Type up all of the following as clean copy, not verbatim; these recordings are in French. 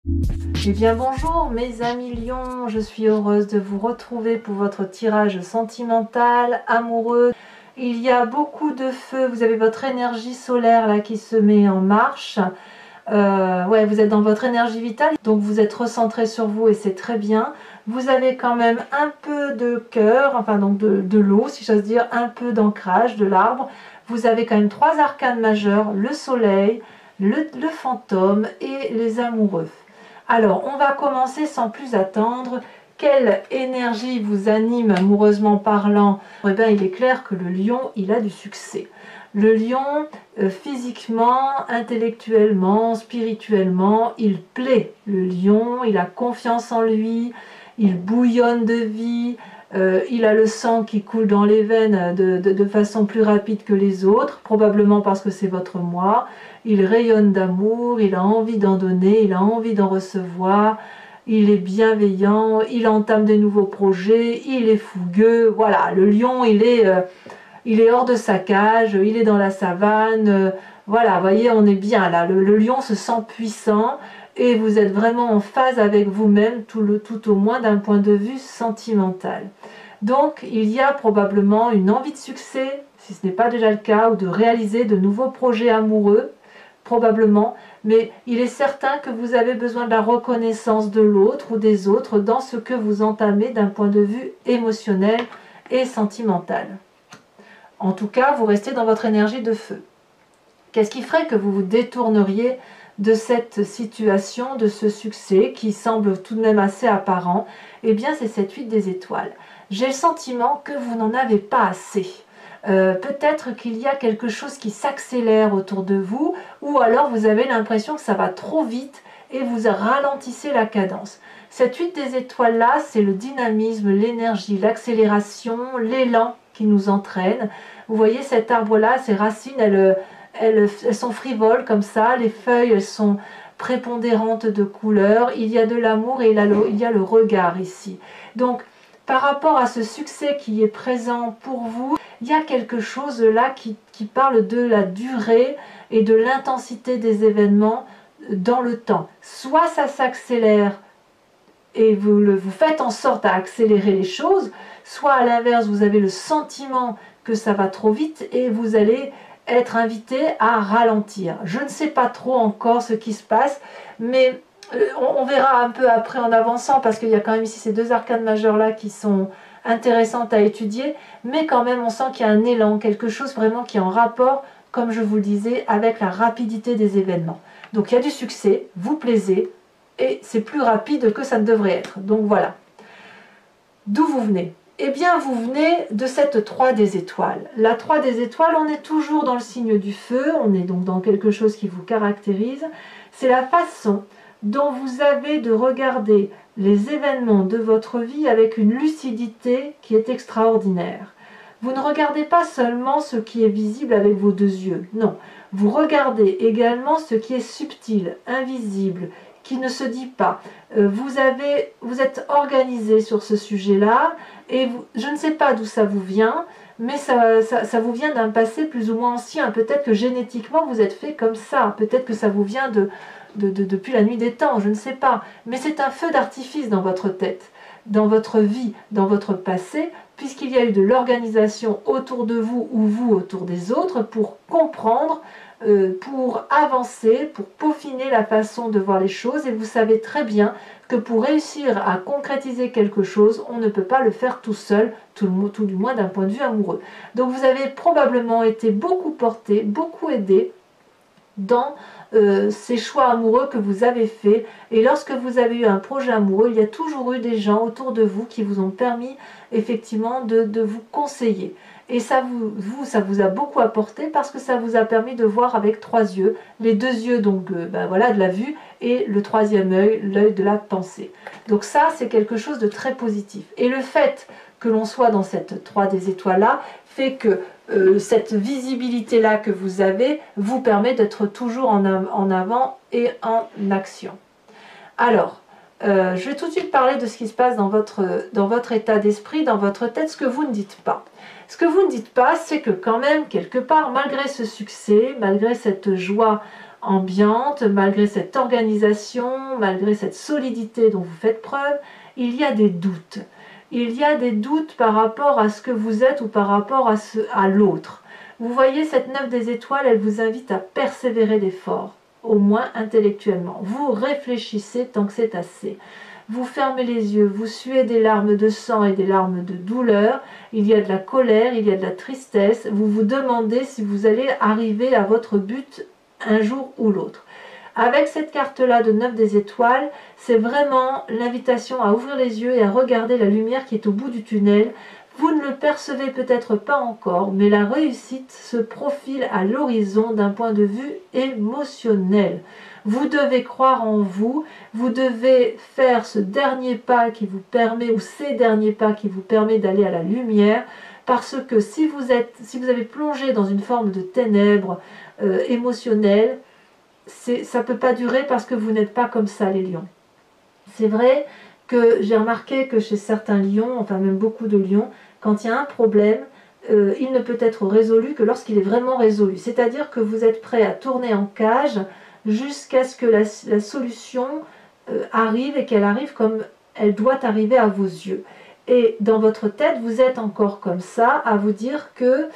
Eh bien bonjour mes amis lions, je suis heureuse de vous retrouver pour votre tirage sentimental, amoureux. Il y a beaucoup de feu, vous avez votre énergie solaire là qui se met en marche. Ouais, vous êtes dans votre énergie vitale, donc vous êtes recentré sur vous et c'est très bien. Vous avez quand même un peu de cœur, enfin donc de l'eau si j'ose dire, un peu d'ancrage de l'arbre. Vous avez quand même 3 arcanes majeurs, le soleil, le fantôme et les amoureux. Alors, on va commencer sans plus attendre. Quelle énergie vous anime amoureusement parlant? Eh bien, il est clair que le lion, il a du succès. Le lion, physiquement, intellectuellement, spirituellement, il plaît. Le lion, il a confiance en lui, il bouillonne de vie, il a le sang qui coule dans les veines de façon plus rapide que les autres, probablement parce que c'est votre moi. Il rayonne d'amour, il a envie d'en donner, il a envie d'en recevoir, il est bienveillant, il entame de nouveaux projets, il est fougueux. Voilà, le lion, il est hors de sa cage, il est dans la savane. Voilà, vous voyez, on est bien là. Le lion se sent puissant et vous êtes vraiment en phase avec vous-même, tout au moins d'un point de vue sentimental. Donc, il y a probablement une envie de succès, si ce n'est pas déjà le cas, ou de réaliser de nouveaux projets amoureux, probablement, mais il est certain que vous avez besoin de la reconnaissance de l'autre ou des autres dans ce que vous entamez d'un point de vue émotionnel et sentimental. En tout cas, vous restez dans votre énergie de feu. Qu'est-ce qui ferait que vous vous détourneriez de cette situation, de ce succès qui semble tout de même assez apparent? Eh bien, c'est cette 8 des étoiles. J'ai le sentiment que vous n'en avez pas assez. Peut-être qu'il y a quelque chose qui s'accélère autour de vous, ou alors vous avez l'impression que ça va trop vite et vous ralentissez la cadence. Cette 8 des étoiles là, c'est le dynamisme, l'énergie, l'accélération, l'élan qui nous entraîne. Vous voyez cet arbre là, ses racines, elles sont frivoles comme ça, les feuilles elles sont prépondérantes de couleur, il y a de l'amour et il y a le regard ici. Donc par rapport à ce succès qui est présent pour vous, il y a quelque chose là qui parle de la durée et de l'intensité des événements dans le temps. Soit ça s'accélère et vous faites en sorte à accélérer les choses, soit à l'inverse, vous avez le sentiment que ça va trop vite et vous allez être invité à ralentir. Je ne sais pas trop encore ce qui se passe, mais on verra un peu après en avançant, parce qu'il y a quand même ici ces 2 arcanes majeures là qui sont intéressantes à étudier, mais quand même on sent qu'il y a un élan, quelque chose vraiment qui est en rapport, comme je vous le disais, avec la rapidité des événements. Donc il y a du succès, vous plaisez, et c'est plus rapide que ça ne devrait être. Donc voilà. D'où vous venez? Eh bien, vous venez de cette 3 des étoiles. La 3 des étoiles, on est toujours dans le signe du feu, on est donc dans quelque chose qui vous caractérise. C'est la façon dont vous avez de regarder les événements de votre vie avec une lucidité qui est extraordinaire. Vous ne regardez pas seulement ce qui est visible avec vos 2 yeux, non. Vous regardez également ce qui est subtil, invisible, qui ne se dit pas. Vous êtes organisé sur ce sujet-là, et je ne sais pas d'où ça vous vient, mais ça vous vient d'un passé plus ou moins ancien. Peut-être que génétiquement vous êtes fait comme ça, peut-être que ça vous vient depuis la nuit des temps, je ne sais pas. Mais c'est un feu d'artifice dans votre tête, dans votre vie, dans votre passé, puisqu'il y a eu de l'organisation autour de vous ou vous autour des autres pour comprendre, pour avancer, pour peaufiner la façon de voir les choses. Et vous savez très bien que pour réussir à concrétiser quelque chose, on ne peut pas le faire tout seul, tout du moins d'un point de vue amoureux. Donc vous avez probablement été beaucoup porté, beaucoup aidé dans ces choix amoureux que vous avez faits. Et lorsque vous avez eu un projet amoureux, il y a toujours eu des gens autour de vous qui vous ont permis effectivement de vous conseiller. Et ça vous a beaucoup apporté, parce que ça vous a permis de voir avec 3 yeux, les 2 yeux donc voilà, de la vue, et le 3e œil, l'œil de la pensée. Donc ça, c'est quelque chose de très positif. Et le fait que l'on soit dans cette 3 des étoiles là fait que cette visibilité là que vous avez vous permet d'être toujours en avant et en action. Alors, je vais tout de suite parler de ce qui se passe dans votre état d'esprit, dans votre tête, ce que vous ne dites pas. Ce que vous ne dites pas, c'est que quand même, quelque part, malgré ce succès, malgré cette joie ambiante, malgré cette organisation, malgré cette solidité dont vous faites preuve, il y a des doutes. Il y a des doutes par rapport à ce que vous êtes ou par rapport à l'autre. Vous voyez, cette 9 des étoiles, elle vous invite à persévérer d'efforts, au moins intellectuellement. Vous réfléchissez tant que c'est assez. Vous fermez les yeux, vous suez des larmes de sang et des larmes de douleur. Il y a de la colère, il y a de la tristesse. Vous vous demandez si vous allez arriver à votre but un jour ou l'autre. Avec cette carte-là de 9 des étoiles, c'est vraiment l'invitation à ouvrir les yeux et à regarder la lumière qui est au bout du tunnel. Vous ne le percevez peut-être pas encore, mais la réussite se profile à l'horizon d'un point de vue émotionnel. Vous devez croire en vous, vous devez faire ce dernier pas qui vous permet, ou ces derniers pas qui vous permet d'aller à la lumière, parce que si vous avez plongé dans une forme de ténèbres émotionnelles, ça ne peut pas durer parce que vous n'êtes pas comme ça, les lions. C'est vrai que j'ai remarqué que chez certains lions, enfin même beaucoup de lions, quand il y a un problème, il ne peut être résolu que lorsqu'il est vraiment résolu. C'est-à-dire que vous êtes prêt à tourner en cage jusqu'à ce que la solution arrive et qu'elle arrive comme elle doit arriver à vos yeux. Et dans votre tête, vous êtes encore comme ça, à vous dire que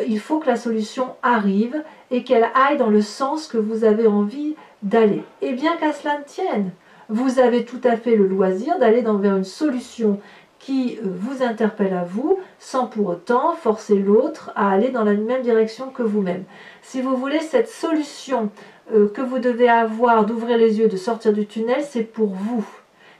il faut que la solution arrive et qu'elle aille dans le sens que vous avez envie d'aller. Et bien qu'à cela ne tienne, vous avez tout à fait le loisir d'aller vers une solution qui vous interpelle à vous, sans pour autant forcer l'autre à aller dans la même direction que vous-même. Si vous voulez, cette solution que vous devez avoir d'ouvrir les yeux, de sortir du tunnel, c'est pour vous.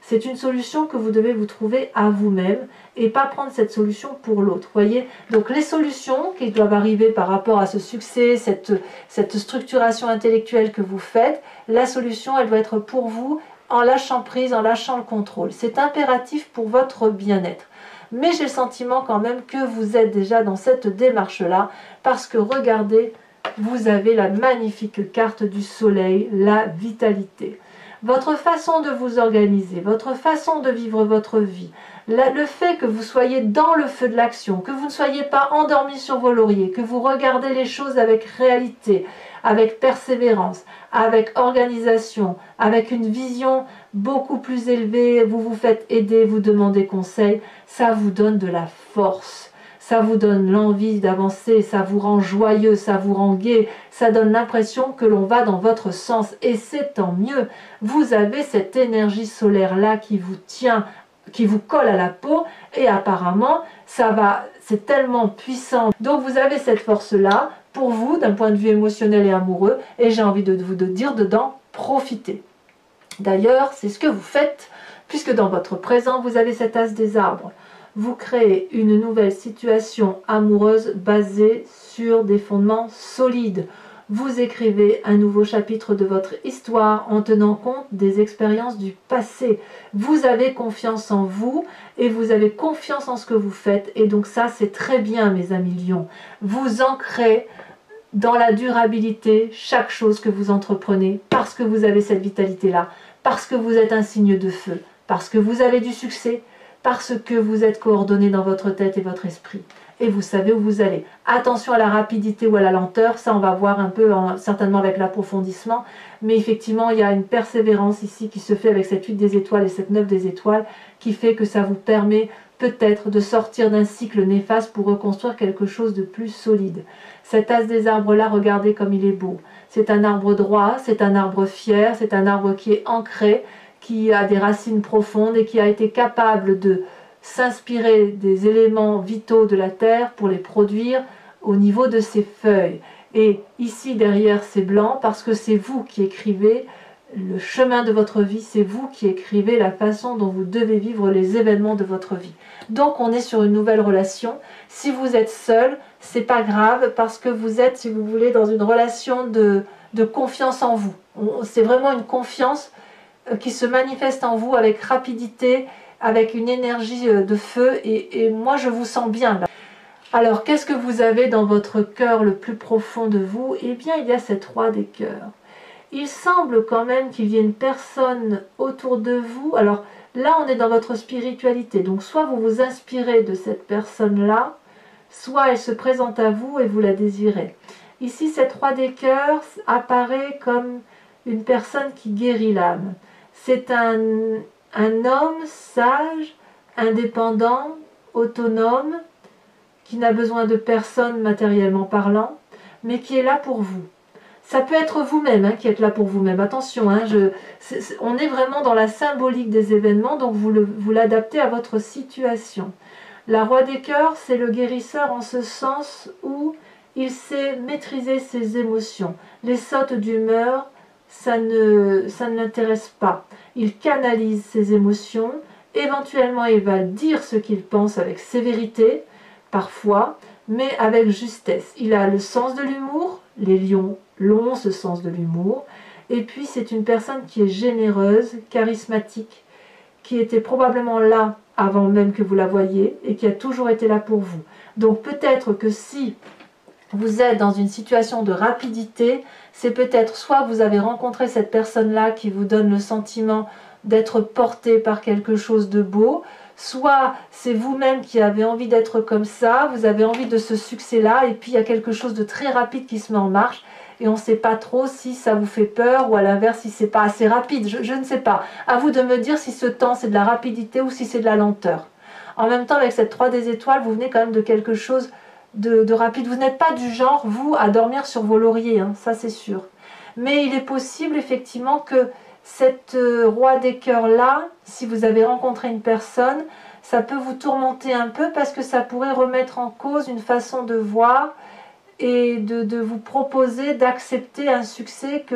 C'est une solution que vous devez vous trouver à vous-même et pas prendre cette solution pour l'autre. Voyez, donc les solutions qui doivent arriver par rapport à ce succès, cette structuration intellectuelle que vous faites, la solution, elle doit être pour vous, en lâchant prise, en lâchant le contrôle. C'est impératif pour votre bien-être. Mais j'ai le sentiment quand même que vous êtes déjà dans cette démarche-là, parce que regardez, vous avez la magnifique carte du soleil, la vitalité. Votre façon de vous organiser, votre façon de vivre votre vie, le fait que vous soyez dans le feu de l'action, que vous ne soyez pas endormi sur vos lauriers, que vous regardez les choses avec réalité, avec persévérance, avec organisation, avec une vision beaucoup plus élevée, vous vous faites aider, vous demandez conseil, ça vous donne de la force. Ça vous donne l'envie d'avancer, ça vous rend joyeux, ça vous rend gai, ça donne l'impression que l'on va dans votre sens et c'est tant mieux. Vous avez cette énergie solaire-là qui vous tient, qui vous colle à la peau et apparemment, c'est tellement puissant. Donc vous avez cette force-là pour vous d'un point de vue émotionnel et amoureux et j'ai envie de vous dire dedans, profitez. D'ailleurs, c'est ce que vous faites puisque dans votre présent, vous avez cet as des arbres. Vous créez une nouvelle situation amoureuse basée sur des fondements solides. Vous écrivez un nouveau chapitre de votre histoire en tenant compte des expériences du passé. Vous avez confiance en vous et vous avez confiance en ce que vous faites. Et donc ça, c'est très bien, mes amis lions. Vous ancrez dans la durabilité chaque chose que vous entreprenez parce que vous avez cette vitalité-là, parce que vous êtes un signe de feu, parce que vous avez du succès, parce que vous êtes coordonné dans votre tête et votre esprit. Et vous savez où vous allez. Attention à la rapidité ou à la lenteur, ça on va voir un peu certainement avec l'approfondissement, mais effectivement il y a une persévérance ici qui se fait avec cette 8 des étoiles et cette 9 des étoiles qui fait que ça vous permet peut-être de sortir d'un cycle néfaste pour reconstruire quelque chose de plus solide. Cet as des arbres là, regardez comme il est beau. C'est un arbre droit, c'est un arbre fier, c'est un arbre qui est ancré, qui a des racines profondes et qui a été capable de s'inspirer des éléments vitaux de la terre pour les produire au niveau de ses feuilles. Et ici derrière c'est blanc parce que c'est vous qui écrivez le chemin de votre vie, c'est vous qui écrivez la façon dont vous devez vivre les événements de votre vie. Donc on est sur une nouvelle relation. Si vous êtes seul, c'est pas grave parce que vous êtes, si vous voulez, dans une relation de confiance en vous. C'est vraiment une confiance qui se manifeste en vous avec rapidité, avec une énergie de feu et moi je vous sens bien là. Alors qu'est-ce que vous avez dans votre cœur le plus profond de vous? Eh bien il y a cette roi des cœurs. Il semble quand même qu'il y ait une personne autour de vous. Alors là on est dans votre spiritualité, donc soit vous vous inspirez de cette personne là, soit elle se présente à vous et vous la désirez. Ici, cette roi des cœurs apparaît comme une personne qui guérit l'âme. C'est un homme sage, indépendant, autonome, qui n'a besoin de personne matériellement parlant, mais qui est là pour vous. Ça peut être vous-même qui êtes là pour vous-même. Attention, on est vraiment dans la symbolique des événements, donc vous l'adaptez à votre situation. La roi des cœurs, c'est le guérisseur en ce sens où il sait maîtriser ses émotions. Les sautes d'humeur, ça ne l'intéresse pas. Il canalise ses émotions. Éventuellement, il va dire ce qu'il pense avec sévérité, parfois, mais avec justesse. Il a le sens de l'humour. Les lions l'ont, ce sens de l'humour. Et puis, c'est une personne qui est généreuse, charismatique, qui était probablement là avant même que vous la voyiez et qui a toujours été là pour vous. Donc, peut-être que si vous êtes dans une situation de rapidité, c'est peut-être soit vous avez rencontré cette personne-là qui vous donne le sentiment d'être porté par quelque chose de beau, soit c'est vous-même qui avez envie d'être comme ça, vous avez envie de ce succès-là, et puis il y a quelque chose de très rapide qui se met en marche, et on ne sait pas trop si ça vous fait peur, ou à l'inverse si c'est pas assez rapide, je ne sais pas. À vous de me dire si ce temps c'est de la rapidité ou si c'est de la lenteur. En même temps, avec cette 3 des étoiles, vous venez quand même de quelque chose de rapide. Vous n'êtes pas du genre, vous, à dormir sur vos lauriers, ça c'est sûr. Mais il est possible effectivement que cette roi des cœurs là, si vous avez rencontré une personne, ça peut vous tourmenter un peu parce que ça pourrait remettre en cause une façon de voir et de vous proposer d'accepter un succès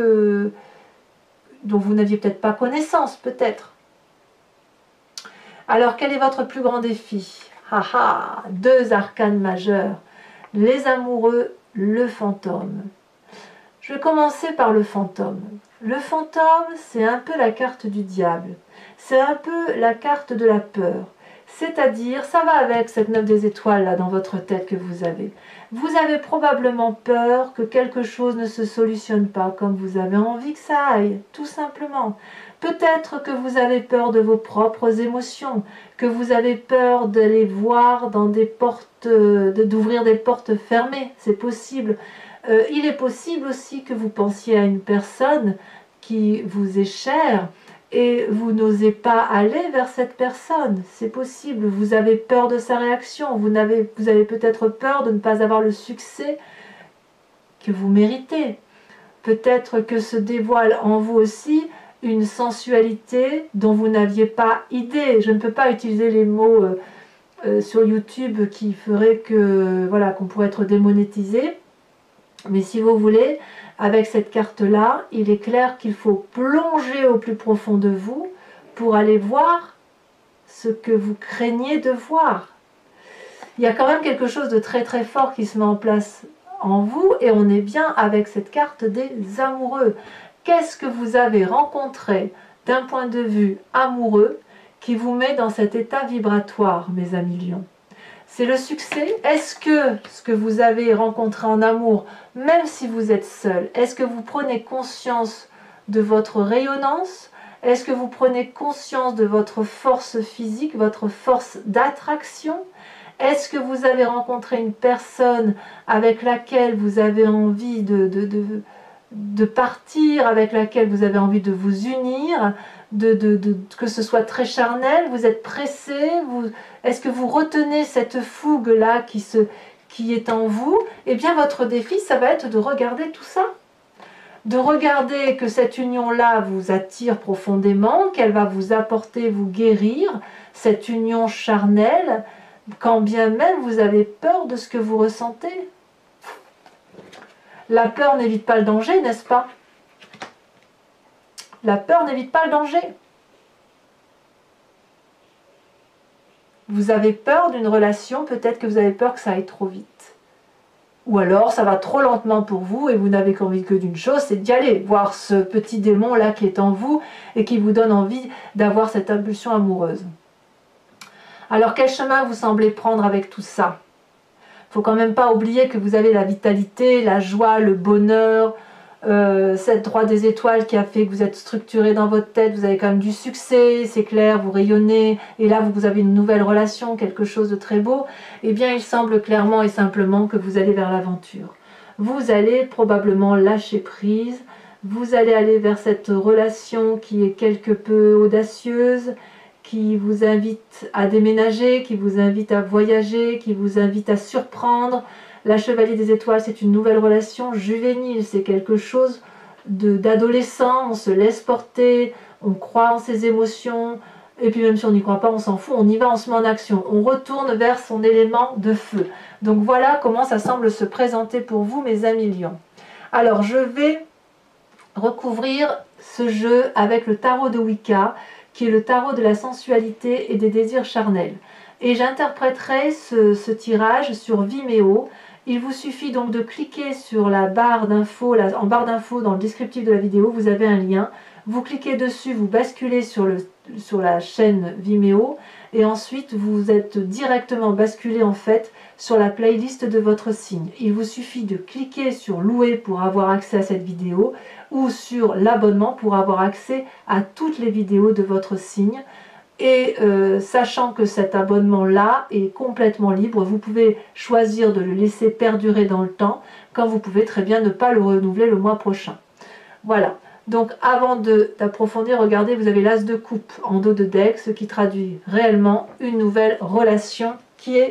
dont vous n'aviez peut-être pas connaissance, peut-être. Alors quel est votre plus grand défi? Haha, 2 arcanes majeurs, les amoureux, le fantôme. Je vais commencer par le fantôme. Le fantôme, c'est un peu la carte du diable. C'est un peu la carte de la peur. C'est-à-dire, ça va avec cette 9 des étoiles là dans votre tête que vous avez. Vous avez probablement peur que quelque chose ne se solutionne pas comme vous avez envie que ça aille, tout simplement. Peut-être que vous avez peur de vos propres émotions, que vous avez peur d'aller voir dans des portes, d'ouvrir des portes fermées, c'est possible. Il est possible aussi que vous pensiez à une personne qui vous est chère et vous n'osez pas aller vers cette personne. C'est possible. Vous avez peur de sa réaction. Vous avez peut-être peur de ne pas avoir le succès que vous méritez. Peut-être que se dévoile en vous aussi une sensualité dont vous n'aviez pas idée. Je ne peux pas utiliser les mots sur YouTube qui feraient que voilà, qu'on pourrait être démonétisé. Mais si vous voulez, avec cette carte-là, il est clair qu'il faut plonger au plus profond de vous pour aller voir ce que vous craignez de voir. Il y a quand même quelque chose de très très fort qui se met en place en vous et on est bien avec cette carte des amoureux. Qu'est-ce que vous avez rencontré d'un point de vue amoureux qui vous met dans cet état vibratoire, mes amis lions? C'est le succès. Est-ce que ce que vous avez rencontré en amour, même si vous êtes seul, est-ce que vous prenez conscience de votre rayonnance? Est-ce que vous prenez conscience de votre force physique, votre force d'attraction? Est-ce que vous avez rencontré une personne avec laquelle vous avez envie de partir, avec laquelle vous avez envie de vous unir, que ce soit très charnel, vous êtes pressé, est-ce que vous retenez cette fougue-là qui est en vous? Eh bien, votre défi, ça va être de regarder tout ça. De regarder que cette union-là vous attire profondément, qu'elle va vous apporter, vous guérir, cette union charnelle, quand bien même vous avez peur de ce que vous ressentez. La peur n'évite pas le danger, n'est-ce pas? La peur n'évite pas le danger. Vous avez peur d'une relation, peut-être que vous avez peur que ça aille trop vite. Ou alors ça va trop lentement pour vous et vous n'avez qu'envie que d'une chose, c'est d'y aller, voir ce petit démon-là qui est en vous et qui vous donne envie d'avoir cette impulsion amoureuse. Alors quel chemin vous semblez prendre avec tout ça? Il ne faut quand même pas oublier que vous avez la vitalité, la joie, le bonheur, cette droite des étoiles qui a fait que vous êtes structuré dans votre tête, vous avez quand même du succès, c'est clair, vous rayonnez, et là vous avez une nouvelle relation, quelque chose de très beau, eh bien il semble clairement et simplement que vous allez vers l'aventure. vous allez probablement lâcher prise, vous allez aller vers cette relation qui est quelque peu audacieuse, qui vous invite à déménager, qui vous invite à voyager, qui vous invite à surprendre. La Chevalier des Étoiles, c'est une nouvelle relation juvénile, c'est quelque chose d'adolescent, on se laisse porter, on croit en ses émotions, et puis même si on n'y croit pas, on s'en fout, on y va, on se met en action, on retourne vers son élément de feu. Donc voilà comment ça semble se présenter pour vous, mes amis lions. Alors je vais recouvrir ce jeu avec le tarot de Wicca, qui est le tarot de la sensualité et des désirs charnels. Et j'interpréterai ce tirage sur Vimeo. Il vous suffit donc de cliquer sur la barre d'infos, en barre d'infos dans le descriptif de la vidéo, vous avez un lien. Vous cliquez dessus, vous basculez sur la chaîne Vimeo et ensuite vous êtes directement basculé en fait sur la playlist de votre signe. Il vous suffit de cliquer sur louer pour avoir accès à cette vidéo ou sur l'abonnement pour avoir accès à toutes les vidéos de votre signe. Et sachant que cet abonnement-là est complètement libre, vous pouvez choisir de le laisser perdurer dans le temps, quand vous pouvez très bien ne pas le renouveler le mois prochain. Voilà. Donc avant d'approfondir, regardez, vous avez l'as de coupe en dos de deck, ce qui traduit réellement une nouvelle relation qui est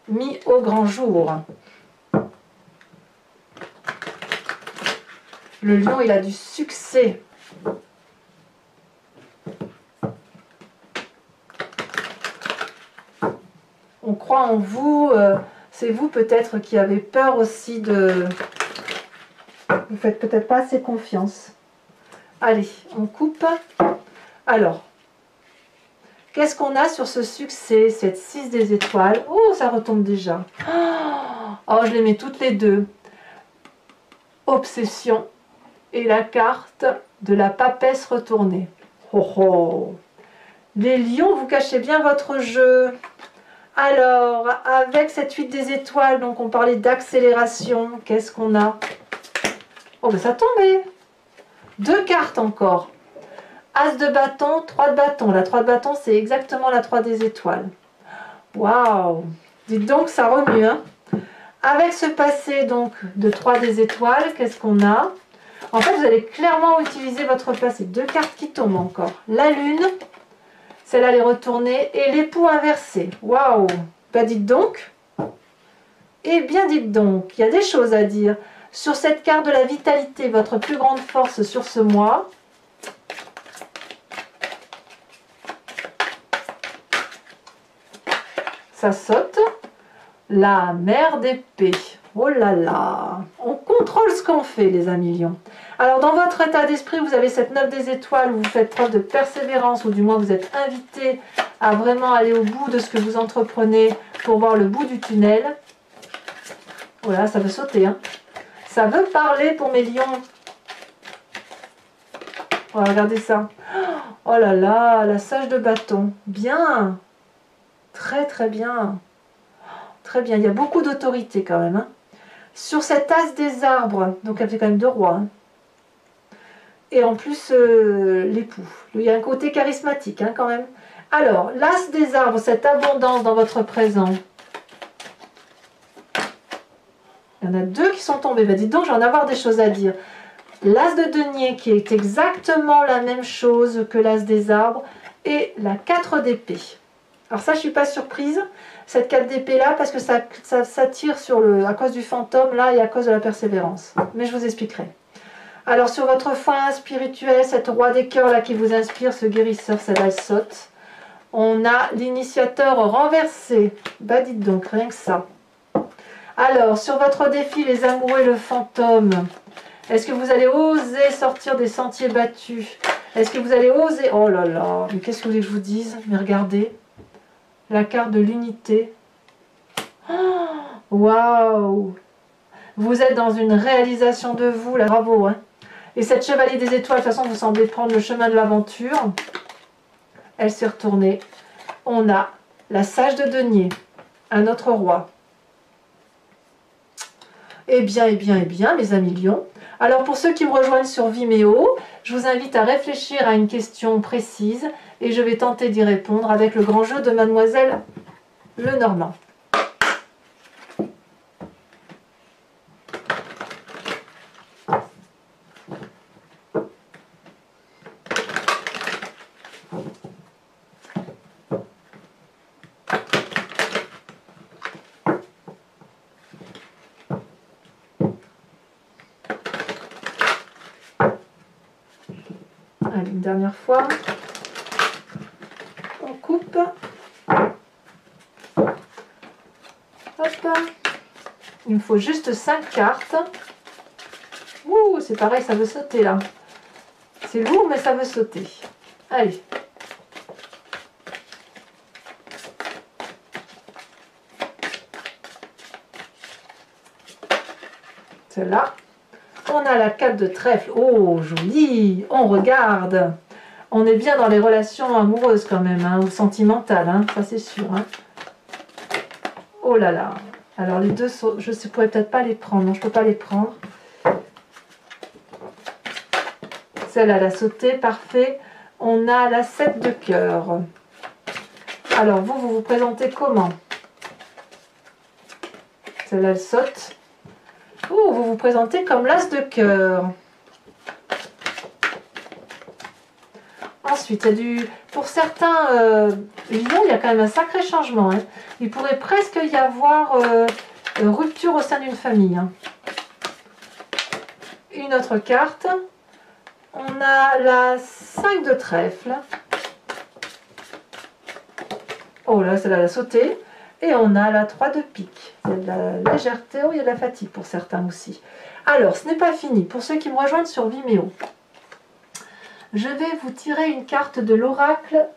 mise au grand jour. Le lion, il a du succès. On croit en vous, c'est vous peut-être qui avez peur aussi de... Vous faites peut-être pas assez confiance. Allez, on coupe. Alors, qu'est-ce qu'on a sur ce succès, cette 6 des étoiles? Oh, ça retombe déjà. Oh, je les mets toutes les deux. Obsession et la carte de la papesse retournée. Oh, oh. Les lions, vous cachez bien votre jeu. Alors, avec cette 8 des étoiles, donc on parlait d'accélération, qu'est-ce qu'on a? Oh, ben ça tombait. 2 cartes encore. As de bâton, 3 de bâton. La 3 de bâton, c'est exactement la 3 des étoiles. Waouh! Dites donc, ça remue, hein? Avec ce passé donc de 3 des étoiles, qu'est-ce qu'on a? En fait, vous allez clairement utiliser votre passé. 2 cartes qui tombent encore. La lune, celle-là, elle est retournée. Et l'époux inversé. Waouh! Bah, dites donc. Eh bien, dites donc, il y a des choses à dire. Sur cette carte de la vitalité, votre plus grande force sur ce mois. Ça saute. La mère d'épée. Oh là là. On contrôle ce qu'on fait, les amis lions. Alors, dans votre état d'esprit, vous avez cette 9 des étoiles où vous faites preuve de persévérance, ou du moins vous êtes invité à vraiment aller au bout de ce que vous entreprenez pour voir le bout du tunnel. Oh là, ça veut sauter, hein. Ça veut parler pour mes lions. Oh, regardez ça. Oh là là, la sage de bâton. Bien. Très très bien. Très bien. Il y a beaucoup d'autorité quand même. Hein. Sur cette as des arbres, donc elle fait quand même 2 rois. Hein. Et en plus, l'époux. Il y a un côté charismatique hein, quand même. Alors, l'as des arbres, cette abondance dans votre présent. Il y en a 2 qui sont tombés. Ben, dites donc, je vais en avoir des choses à dire. L'as de denier qui est exactement la même chose que l'as des arbres. Et la 4 d'épée. Alors ça, je ne suis pas surprise. Cette 4 d'épée là, parce que ça tire sur à cause du fantôme là et à cause de la persévérance. Mais je vous expliquerai. Alors sur votre foi spirituel, cette roi des cœurs là qui vous inspire, ce guérisseur, celle-là elle saute. On a l'initiateur renversé. Bah dites donc, rien que ça. Alors, sur votre défi, les amoureux et le fantôme, est-ce que vous allez oser sortir des sentiers battus? Est-ce que vous allez oser... Oh là là, mais qu'est-ce que vous voulez que je vous dise? Mais regardez, la carte de l'unité. Waouh! Vous êtes dans une réalisation de vous, là. Bravo, hein. Et cette chevalier des étoiles, de toute façon, vous semblez prendre le chemin de l'aventure. Elle s'est retournée. On a la sage de denier, un autre roi. Eh bien, mes amis lions. Alors, pour ceux qui me rejoignent sur Vimeo, je vous invite à réfléchir à une question précise et je vais tenter d'y répondre avec le grand jeu de Mademoiselle Lenormand. Allez, une dernière fois. On coupe. Hop. Il me faut juste 5 cartes. Ouh, c'est pareil, ça veut sauter là. C'est lourd, mais ça veut sauter. Allez. Celle-là. On a la 4 de trèfle. Oh, joli. On regarde. On est bien dans les relations amoureuses quand même, hein, ou sentimentales, hein, ça c'est sûr. Hein. Oh là là. Alors les deux, je ne pourrais peut-être pas les prendre. Non, je ne peux pas les prendre. Celle-là, elle a sauté, parfait. On a la 7 de cœur. Alors vous vous présentez comment? Celle-là, elle saute. Oh, vous vous présentez comme l'as de cœur. Ensuite, pour certains lions, il y a quand même un sacré changement. Hein. Il pourrait presque y avoir rupture au sein d'une famille. Hein. Une autre carte. On a la 5 de trèfle. Oh là, celle-là, elle a sauté. Et on a la 3 de pique. Il y a de la légèreté, oh, il y a de la fatigue pour certains aussi. Alors, ce n'est pas fini. Pour ceux qui me rejoignent sur Vimeo, je vais vous tirer une carte de l'oracle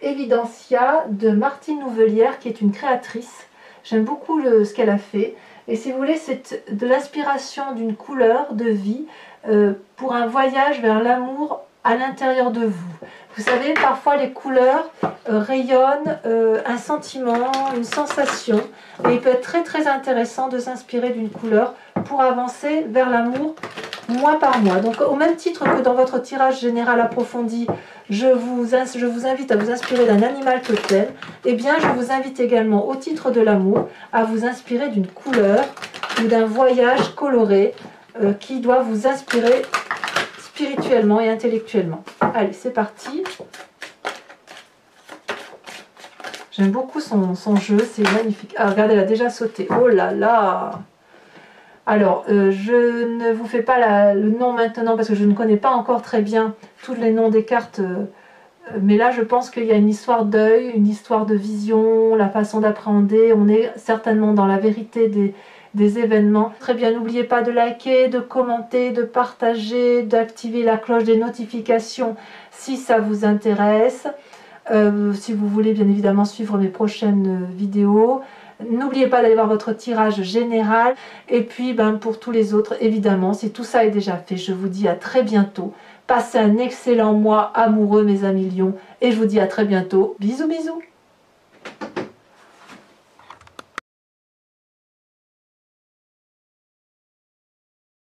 Evidentia de Martine Nouvelière, qui est une créatrice. J'aime beaucoup ce qu'elle a fait. Et si vous voulez, c'est de l'inspiration d'une couleur de vie pour un voyage vers l'amour à l'intérieur de vous. Vous savez, parfois les couleurs rayonnent un sentiment, une sensation. Et il peut être très très intéressant de s'inspirer d'une couleur pour avancer vers l'amour mois par mois. Donc au même titre que dans votre tirage général approfondi, je vous invite à vous inspirer d'un animal totem, eh bien je vous invite également au titre de l'amour à vous inspirer d'une couleur ou d'un voyage coloré qui doit vous inspirer spirituellement et intellectuellement. Allez, c'est parti. J'aime beaucoup son jeu, c'est magnifique. Ah, regardez, elle a déjà sauté. Oh là là! Alors, je ne vous fais pas le nom maintenant parce que je ne connais pas encore très bien tous les noms des cartes. Mais là, je pense qu'il y a une histoire d'œil, une histoire de vision, la façon d'appréhender. On est certainement dans la vérité des événements. Très bien, n'oubliez pas de liker, de commenter, de partager, d'activer la cloche des notifications si ça vous intéresse. Si vous voulez bien évidemment suivre mes prochaines vidéos. N'oubliez pas d'aller voir votre tirage général. Et puis pour tous les autres, évidemment, si tout ça est déjà fait, je vous dis à très bientôt. Passez un excellent mois amoureux mes amis lions. Et je vous dis à très bientôt. Bisous bisous.